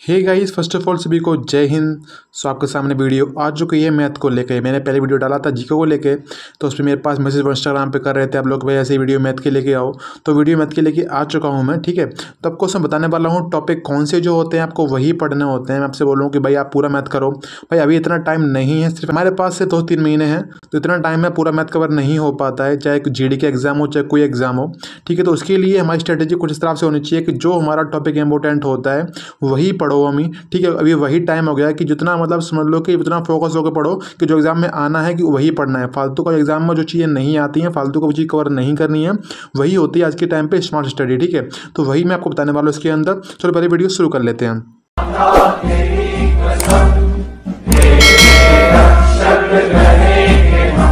Hey guys, first of all सभी को जय हिंद। सो आपके सामने वीडियो आ चुकी है मैथ को लेके। मैंने पहले वीडियो डाला था जीके को लेके, तो उस पर मेरे पास मैसेज इंस्टाग्राम पे कर रहे थे आप लोग, भाई ऐसे वीडियो मैथ के लेके आओ। तो वीडियो मैथ के लेके आ चुका हूँ मैं, ठीक है। तो आपको मैं बताने वाला हूँ टॉपिक कौन से जो होते हैं आपको वही पढ़ने होते हैं। मैं आपसे बोलूँ कि भाई आप पूरा मैथ करो। भाई अभी इतना टाइम नहीं है, सिर्फ हमारे पास से 2-3 महीने हैं, तो इतना टाइम में पूरा मैथ कवर नहीं हो पाता है, चाहे जीडी के एग्जाम हो चाहे कोई एग्जाम हो, ठीक है। तो उसके लिए हमारी स्ट्रेटेजी कुछ इस तरह से होनी चाहिए कि जो हमारा टॉपिक इंपॉर्टेंट होता है वही पढ़ो हमें, ठीक है। अभी वही टाइम हो गया है कि जितना मतलब समझ लो कि उतना फोकस होकर पढ़ो कि जो एग्जाम में आना है कि वही पढ़ना है। फालतू का एग्जाम में जो चीज़ें नहीं आती हैं, फालतू को चीज़ कवर नहीं करनी है, वही होती है आज के टाइम पे स्मार्ट स्टडी, ठीक है। तो वही मैं आपको बताने वाला हूँ इसके अंदर। चलो पहले वीडियो शुरू कर लेते हैं।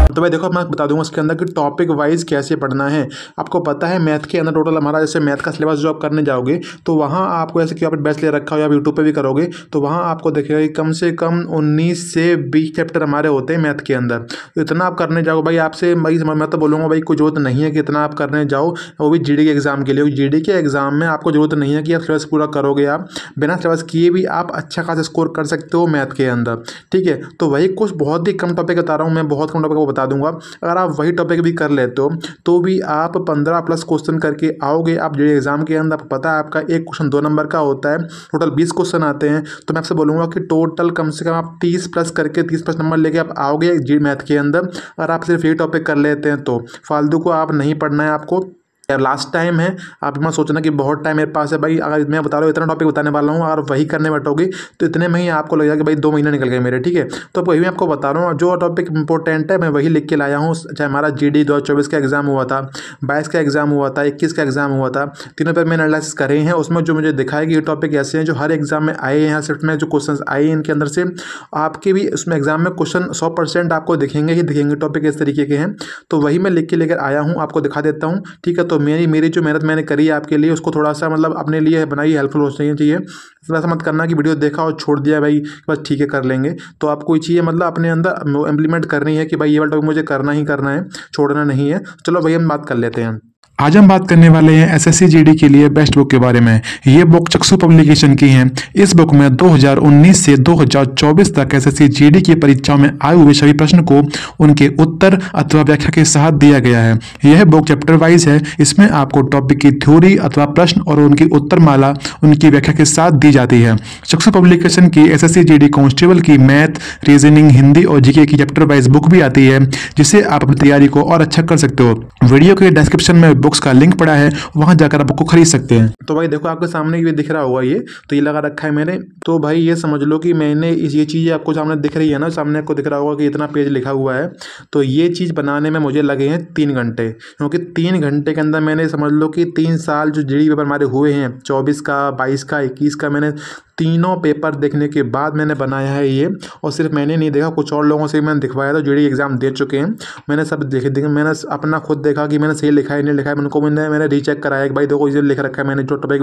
तो भाई देखो, मैं बता दूंगा इसके अंदर कि टॉपिक वाइज कैसे पढ़ना है। आपको पता है मैथ के अंदर टोटल हमारा जैसे मैथ का सिलेबस जो आप करने जाओगे तो वहाँ आपको ऐसे कि आप बैच ले रखा हो या यूट्यूब पे भी करोगे तो वहाँ आपको देखेगा कि कम से कम 19 से 20 चैप्टर हमारे होते हैं मैथ के अंदर। तो इतना आप करने जाओ भाई, आपसे भाई मैं तो बोलूँगा भाई कोई जरूरत नहीं है कि इतना आप करने जाओ, वो भी जीडी के एग्जाम के लिए। जीडी के एग्जाम में आपको जरूरत नहीं है कि आप सिलेबस पूरा करोगे, आप बिना सिलेबस किए भी आप अच्छा खासा स्कोर कर सकते हो मैथ के अंदर, ठीक है। तो वही कुछ बहुत ही कम टॉपिक बता रहा हूँ मैं, बहुत कम टॉपिक को बता दूंगा। अगर आप वही टॉपिक भी कर लेते हो तो भी आप 15+ क्वेश्चन करके आओगे आप जो एग्जाम के अंदर। आपको पता है आपका एक क्वेश्चन 2 नंबर का होता है, टोटल 20 क्वेश्चन आते हैं। तो मैं आपसे बोलूँगा कि टोटल कम से कम आप 30+ करके 30+ नंबर लेके आप आओगे जी मैथ के अंदर। अगर आप सिर्फ ये टॉपिक कर लेते हैं तो फालतू को आप नहीं पढ़ना है आपको। यार लास्ट टाइम है, आप मत सोचना कि बहुत टाइम मेरे पास है। भाई अगर मैं बता रहा हूँ इतना टॉपिक बताने वाला हूँ, अगर वही करने बैठोगे तो इतने में ही आपको लगेगा कि भाई 2 महीने निकल गए मेरे, ठीक है। तो वही मैं आपको बता रहा हूँ, जो टॉपिक इंपॉर्टेंट है मैं वही लिख के लाया हूँ। चाहे हमारा जीडी 2024 का एग्जाम हुआ था, 22 का एग्जाम हुआ था, 21 का एग्जाम हुआ था, तीनों पर मैंने एनालिसिस करे हैं। उसमें जो मुझे दिखा है कि ये टॉपिक ऐसे हैं जो हर एग्जाम में आए हैं, शिफ्ट में जो क्वेश्चन आए हैं इनके अंदर से आपके भी उसमें एग्जाम में क्वेश्चन 100% आपको दिखेंगे ही दिखेंगे, टॉपिक इस तरीके के हैं। तो वही मैं लिख के लेकर आया हूँ, आपको दिखा देता हूँ, ठीक है। तो मेरी जो मैंने करी है आपके लिए उसको थोड़ा सा मतलब अपने लिए बनाई, हेल्पफुल हो चाहिए। ऐसा मत करना कि वीडियो देखा और छोड़ दिया भाई बस ठीक है कर लेंगे। तो आप कोई चीज़ मतलब अपने अंदर इम्प्लीमेंट करनी है कि भाई ये वाला टॉपिक मुझे करना ही करना है, छोड़ना नहीं है। चलो भाई हम बात कर लेते हैं। आज हम बात करने वाले हैं एसएससी जीडी के लिए बेस्ट बुक के बारे में। ये बुक चक्षु पब्लिकेशन की है। इस बुक में 2019 से 2024 तक एसएससी जीडी की परीक्षाओं में आए हुए सभी प्रश्न को उनके उत्तर अथवा व्याख्या के साथ दिया गया है। यह बुक चैप्टर वाइज है। इसमें आपको टॉपिक की थ्योरी अथवा प्रश्न और उनकी उत्तरमाला उनकी व्याख्या के साथ दी जाती है। चक्षु पब्लिकेशन की एसएससी जीडी कांस्टेबल की मैथ, रीजनिंग, हिंदी और जीके की चैप्टर वाइज बुक भी आती है, जिससे आप अपनी तैयारी को और अच्छा कर सकते हो। वीडियो के डिस्क्रिप्शन में बुक्स का लिंक पड़ा है, वहां जाकर आप बुक को खरीद सकते हैं। तो भाई देखो आपके सामने ये दिख रहा होगा, ये तो ये लगा रखा है मैंने। तो भाई ये समझ लो कि मैंने ये चीज़ें आपको सामने दिख रही है ना, सामने आपको दिख रहा होगा कि इतना पेज लिखा हुआ है। तो ये चीज़ बनाने में मुझे लगे हैं 3 घंटे, क्योंकि 3 घंटे के अंदर मैंने समझ लो कि 3 साल जो जीडी पेपर हमारे हुए हैं, 24 का, 22 का, 21 का, मैंने तीनों पेपर देखने के बाद मैंने बनाया है ये। और सिर्फ मैंने नहीं देखा, कुछ और लोगों से मैंने दिखवाया था जीडी एग्जाम दे चुके हैं, मैंने सब देखे मैंने अपना खुद देखा कि मैंने सही लिखा है नहीं लिखा है। उनको मैंने रीचेक कराया कि भाई देखो इसे लिख रखा है मैंने, जो टॉपिक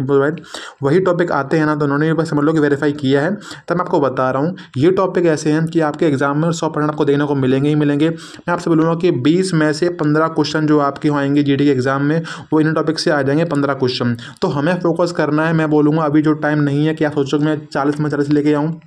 वही टॉपिक आते हैं ना, तो उन्होंने बस समझ लो कि वेरीफाई किया है। तब मैं आपको बता रहा हूँ ये टॉपिक ऐसे हैं कि आपके एग्जाम में 100% आपको देखने को मिलेंगे ही मिलेंगे। मैं आपसे बोलूँगा कि 20 में से 15 क्वेश्चन जो आपके आएंगे जीडी के एग्जाम में वो इन टॉपिक से आ जाएंगे 15 क्वेश्चन। तो हमें फोकस करना है। मैं बोलूँगा अभी जो टाइम नहीं है कि आप सोचो मैं 40 में 40 लेके आऊँ,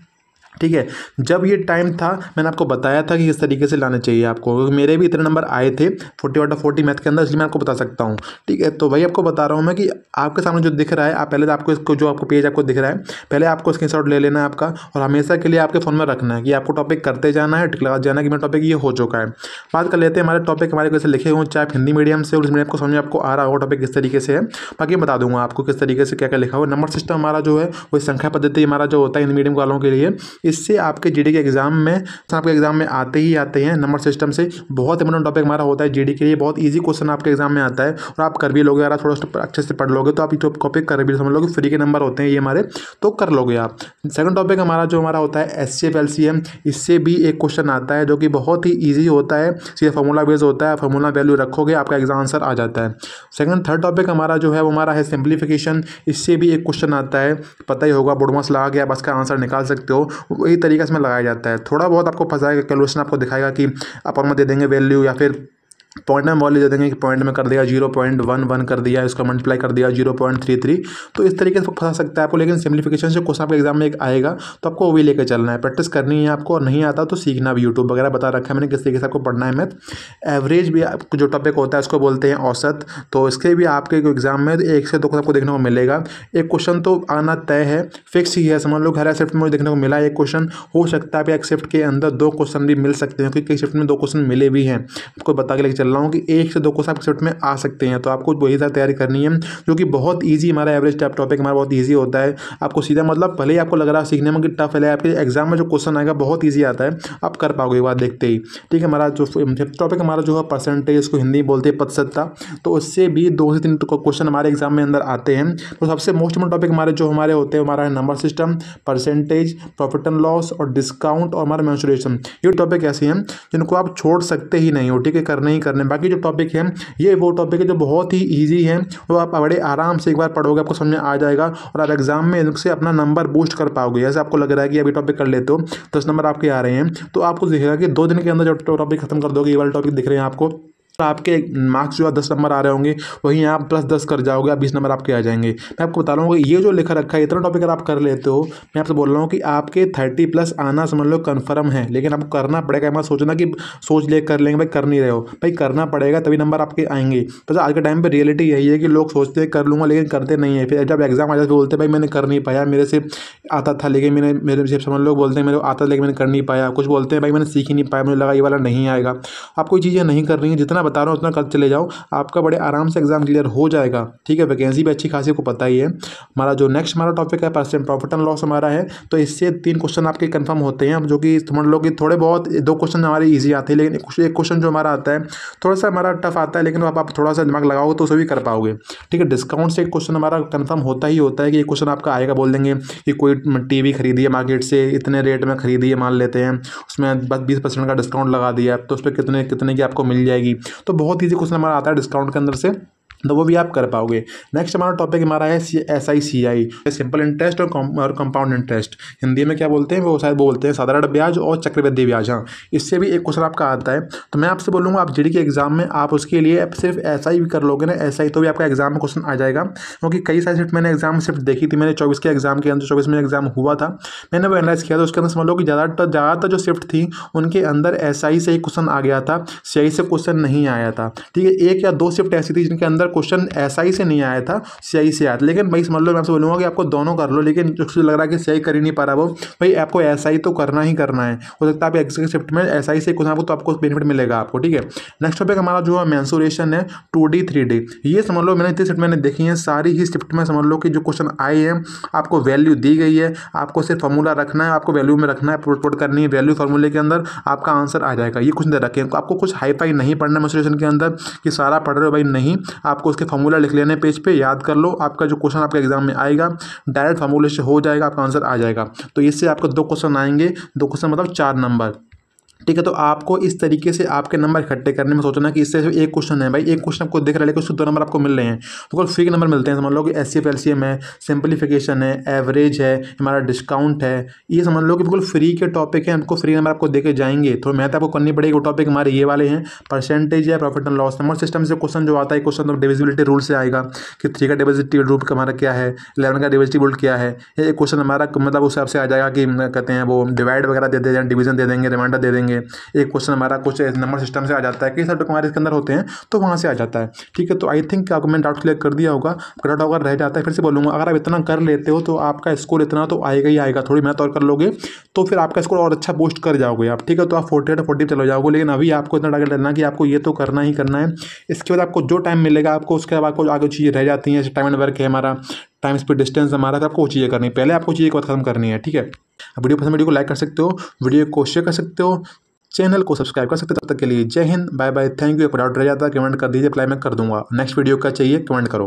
ठीक है। जब ये टाइम था मैंने आपको बताया था कि किस तरीके से लाने चाहिए आपको, क्योंकि मेरे भी इतने नंबर आए थे 40/40 मैथ के अंदर, इसलिए मैं आपको बता सकता हूँ, ठीक है। तो वही आपको बता रहा हूँ मैं कि आपके सामने जो दिख रहा है, आप पहले तो आपको इसको जो आपको पेज आपको दिख रहा है पहले आपको स्क्रीनशॉट ले लेना है आपका, और हमेशा के लिए आपके फ़ोन में रखना है कि आपको टॉपिक करते जाना है, टिक लगा जाना कि मेरा टॉपिक ये हो चुका है। बात कर लेते हैं हमारे टॉपिक हमारे कैसे लिखे हुए, चाहे हिंदी मीडियम से इंग्लिश मीडियम को समझ में आपको आ रहा होगा टॉपिक किस तरीके से है। बाकी बता दूंगा आपको किस तरीके से क्या क्या लिखा हुआ। नंबर सिस्टम हमारा जो है वही संख्या पद्धति हमारा जो होता है हिंदी मीडियम वालों के लिए, इससे आपके जीडी के एग्जाम में आपके एग्जाम में आते ही आते हैं। नंबर सिस्टम से बहुत इंपॉर्टेंट टॉपिक हमारा होता है जीडी के लिए, बहुत इजी क्वेश्चन आपके एग्जाम में आता है और आप कर भी लोगे। अगर आप थोड़ा अच्छे से पढ़ लोगे तो आप ये टॉपिक कर भी समझ लोगे, फ्री के नंबर होते हैं ये हमारे, तो कर लोगे आप। सेकंड टॉपिक हमारा जो हमारा होता है एचसीएफ एलसीएम, इससे भी एक क्वेश्चन आता है जो कि बहुत ही ईजी होता है, सीधे फॉर्मूला बेस होता है, फॉर्मूला वैल्यू रखोगे आपका एग्जाम आंसर आ जाता है। थर्ड टॉपिक हमारा जो है वो हमारा है सिंप्लीफिकेशन, इससे भी एक क्वेश्चन आता है, पता ही होगा बोर्डमास लगा के आप इसका आंसर निकाल सकते हो, वही तरीके से लगाया जाता है। थोड़ा बहुत आपको फंसाएगा, कैलकुलेशन आपको दिखाएगा कि अपर में दे देंगे वैल्यू या फिर पॉइंट में वॉल्यू दे देंगे कि पॉइंट में कर दिया 0.11 कर दिया, इसका मल्टीप्लाई कर दिया 0.33, तो इस तरीके से फंसा सकता है आपको। लेकिन सिम्प्लीफिकेशन से क्वेश्चन आपके एग्जाम में एक आएगा तो आपको वो भी लेकर चलना है, प्रैक्टिस करनी है आपको, और नहीं आता तो सीखना भी। यूट्यूब वगैरह बता रखा है मैंने किस तरीके से आपको पढ़ना है मैथ। एवरेज भी आपको जो टॉपिक होता है उसको बोलते हैं औसत, तो इसके भी आपके एग्जाम में 1 से 2 आपको देखने को मिलेगा। एक क्वेश्चन तो आना तय है, फिक्स ही है, समझ लो। हर शिफ्ट में देखने को मिला एक क्वेश्चन, हो सकता है एक शिफ्ट के अंदर 2 क्वेश्चन भी मिल सकते हैं, क्योंकि कई शिफ्ट में 2 क्वेश्चन मिले भी हैं। आपको बता के लेके चल रहा हूँ कि 1 से 2 क्वेश्चन आपके शिफ्ट में आ सकते हैं, तो आपको वही साथ तैयारी करनी है, जो कि बहुत ईजी हमारा एवरेज टॉपिक हमारा बहुत ईजी होता है। आपको सीधा मतलब भले ही आपको लग रहा है सीखने में कि टफ है, आपके एग्जाम में जो क्वेश्चन आएगा बहुत ईजी आता है, आप कर पाओगे एक बार देखते ही। ठीक है, हमारा जो फिफ्थ टॉपिक हमारा जो है परसेंटेज, इसको हिंदी बोलते हैं प्रतिशतता, तो उससे भी 2 से 3 क्वेश्चन हमारे एग्जाम में अंदर आते हैं। तो सबसे मोस्ट इम्पोर्टेंट टॉपिक हमारे जो हमारे होते हैं हमारा है number system, percentage, profit and loss और डिस्काउंट और हमारा मेंसुरेशन। ये टॉपिक ऐसे हैं जिनको आप छोड़ सकते ही नहीं हो, ठीक है, करने ही करने। बाकी जो टॉपिक है ये वो टॉपिक है जो बहुत ही ईजी है, वो आप बड़े आराम से एक बार पढ़ोगे आपको समझ में आ जाएगा, और आप एग्जाम में इनसे अपना नंबर बूस्ट कर पाओगे। जैसे आपको लग रहा है कि अभी टॉपिक कर लेते हो 10 नंबर आपके आ रहे हैं, तो आपको दिखेगा कि 2 दिन के अंदर जो टॉपिक खत्म कर दोगे, ये वाले टॉपिक दिख रहे हैं आपको, आपके मार्क्स जो है 10 नंबर आ रहे होंगे, वहीं आप +10 कर जाओगे, आप 20 नंबर आपके आ जाएंगे। मैं आपको बता रहा हूँ कि ये जो लिखा रखा है इतना टॉपिक अगर आप कर लेते हो, मैं आपसे बोल रहा हूँ कि आपके 30+ आना समझ लो कन्फर्म है। लेकिन आपको करना पड़ेगा, मत सोचना कि सोच ले कर लेंगे, भाई कर नहीं रहे हो, भाई करना पड़ेगा तभी नंबर आपके आएंगे। तो आज के टाइम पर रियलिटी यही है कि लोग सोचते हैं कर लूँगा लेकिन करते नहीं है, फिर जब एग्जाम आ जाते बोलते भाई मैंने कर नहीं पाया, मेरे से आता था लेकिन मेरे से समझ लोग बोलते हैं मेरे आता था लेकिन मैंने कर नहीं पाया। कुछ बोलते हैं भाई मैंने सीख ही नहीं पाया, मुझे लगा ये वाला नहीं आएगा। आप कोई चीज़ें नहीं कर रही हैं, जितना बता रहा हूँ उतना कर चले जाओ, आपका बड़े आराम से एग्जाम क्लियर हो जाएगा। ठीक है, वैकेंसी भी अच्छी खासी को पता ही है। हमारा जो नेक्स्ट हमारा टॉपिक है प्रॉफिट एंड लॉस हमारा है, तो इससे 3 क्वेश्चन आपके कंफर्म होते हैं, जो कि समझ लो कि थोड़े बहुत 2 क्वेश्चन हमारे ईजी आते हैं, लेकिन एक क्वेश्चन जो हमारा आता है थोड़ा सा हमारा टफ आता है, लेकिन आप थोड़ा सा दिमाग लगाओगे तो उसे भी कर पाओगे। ठीक है, डिस्काउंट से एक क्वेश्चन हमारा कंफर्म होता ही होता है कि एक क्वेश्चन आपका आएगा, बोल देंगे कि कोई टीवी खरीदी है मार्केट से इतने रेट में खरीदी है, मान लेते हैं उसमें बस 20% का डिस्काउंट लगा दिया, तो उस पर कितने कितने की आपको मिल जाएगी। तो बहुत ईजी क्वेश्चन हमारा आता है डिस्काउंट के अंदर से, तो वो भी आप कर पाओगे। नेक्स्ट हमारा टॉपिक हमारा है SICI, सिंपल इंटरेस्ट और कंपाउंड इंटरेस्ट। हिंदी में क्या बोलते हैं वो शायद बोलते हैं साधारण ब्याज और चक्रवृद्धि ब्याज। हाँ, इससे भी एक क्वेश्चन आपका आता है, तो मैं आपसे बोलूँगा आप जीडी के एग्जाम में आप उसके लिए सिर्फ SI भी कर लोगे ना, SI तो भी आपका एग्जाम में क्वेश्चन आ जाएगा। क्योंकि कई सारी शिफ्ट मैंने एग्जाम शिफ्ट देखी थी, मैंने 24 के एग्जाम के अंदर 24 में एग्जाम हुआ था, मैंने वो एनालाइज किया था, उसके अंदर समझ लो कि ज़्यादातर जो शिफ्ट थी उनके अंदर SI से ही क्वेश्चन आ गया था, CI से क्वेश्चन नहीं आया था। ठीक है, 1 या 2 शिफ्ट ऐसी थी जिनके अंदर क्वेश्चन SI से नहीं आया था, CI से आया था। लेकिन भाई समझ लो मैं आपसे बोलूँगा कि आपको दोनों कर लो, लेकिन जो लग रहा है कि CI कर ही नहीं पा रहा वो, भाई आपको SI तो करना ही करना है। हो सकता है आप एग्जाम शिफ्ट में SI से कुछ आपको तो आपको बेनिफिट मिलेगा आपको। ठीक है, नेक्स्ट टॉपिक हमारा जो है मेंसुरेशन है, 2D 3D। ये समझ लो मैंने इतनी शिफ्ट मैंने देखी है, सारी ही शिफ्ट में समझ लो कि जो क्वेश्चन आए हैं आपको वैल्यू दी गई है, आपको सिर्फ फॉर्मूला रखना है, आपको वैल्यू में रखना है, पुट करनी है वैल्यू फॉर्मूले के अंदर, आपका आंसर आ जाएगा। ये कुछ दे रखे हैं, आपको कुछ हाई फाई नहीं पढ़ना मेंसुरेशन के अंदर कि सारा पढ़ रहे हो, भाई नहीं, आपको उसके फॉर्मूला लिख लेने पेज पे, याद कर लो, आपका जो क्वेश्चन आपके एग्जाम में आएगा डायरेक्ट फार्मूले से हो जाएगा, आपका आंसर आ जाएगा। तो इससे आपको 2 क्वेश्चन आएंगे, 2 क्वेश्चन मतलब 4 नंबर। ठीक है, तो आपको इस तरीके से आपके नंबर इकट्ठे करने में सोचना कि इससे एक क्वेश्चन है, भाई एक क्वेश्चन आपको दिख रहा है लेकिन उससे 2 नंबर आपको मिल रहे हैं, तो कोई फ्री नंबर मिलते हैं। समझ लो कि SCF LCM है, सिंप्लीफिकेशन है, एवरेज है, हमारा डिस्काउंट है, ये समझ लो कि बिल्कुल फ्री के टॉपिक हैं, उनको फ्री नंबर आपको देके जाएंगे। तो मैथ आपको करनी पड़ेगी, वो टॉपिक हमारे ये वाले हैं, परसेंटेज है, profit and loss. Number system से क्वेश्चन जो आता है, क्वेश्चन तो डिविजिबिलिटी रूल से आएगा कि 3 का डिविजिबिलिटी रूल हमारा क्या है, 11 का डिविजिबिलिटी रूल क्या है। ये क्वेश्चन हमारा मतलब उस हिसाब से आ जाएगा कि कहते हैं वो डिवाइड वगैरह दे देंगे, डिवीजन दे देंगे, रिमाइंडर दे देंगे। एक क्वेश्चन हमारा कुछ नंबर सिस्टम से आ जाता है, कई सारे हमारे इसके अंदर होते हैं, तो वहाँ से आ जाता है। ठीक है, तो आई थिंक आपको मैंने डाउट क्लियर कर दिया होगा। डाउट अगर रह जाता है फिर से बोलूँगा, अगर आप इतना कर लेते हो तो आपका स्कोर इतना तो आएगा ही आएगा, थोड़ी मेहनत और कर लोगे तो फिर आपका स्कोर और अच्छा बूस्ट कर जाओगे आप। ठीक है, तो आप 48 40 चले जाओगे, लेकिन अभी आपको इतना टारगेट लेना कि आपको ये तो करना ही करना है। इसके बाद आपको जो टाइम मिलेगा आपको, उसके बाद आपको आगे चीज़ें रह जाती हैं, जैसे टाइम एंड वर्क है हमारा, टाइम स्पीड डिस्टेंस हमारा, तो आपको वो चीज़ें करनी है, पहले आपको चीज़ें खत्म करनी है। ठीक है, वीडियो पसंद, वीडियो को लाइक कर सकते हो, वीडियो को शेयर कर सकते हो, चैनल को सब्सक्राइब कर सकते हो। तब तक के लिए जय Hind, bye bye, thank you. Doubt रह जाता है कमेंट कर दीजिए, अप्लाई मैं कर दूंगा। नेक्स्ट वीडियो का चाहिए कमेंट करो।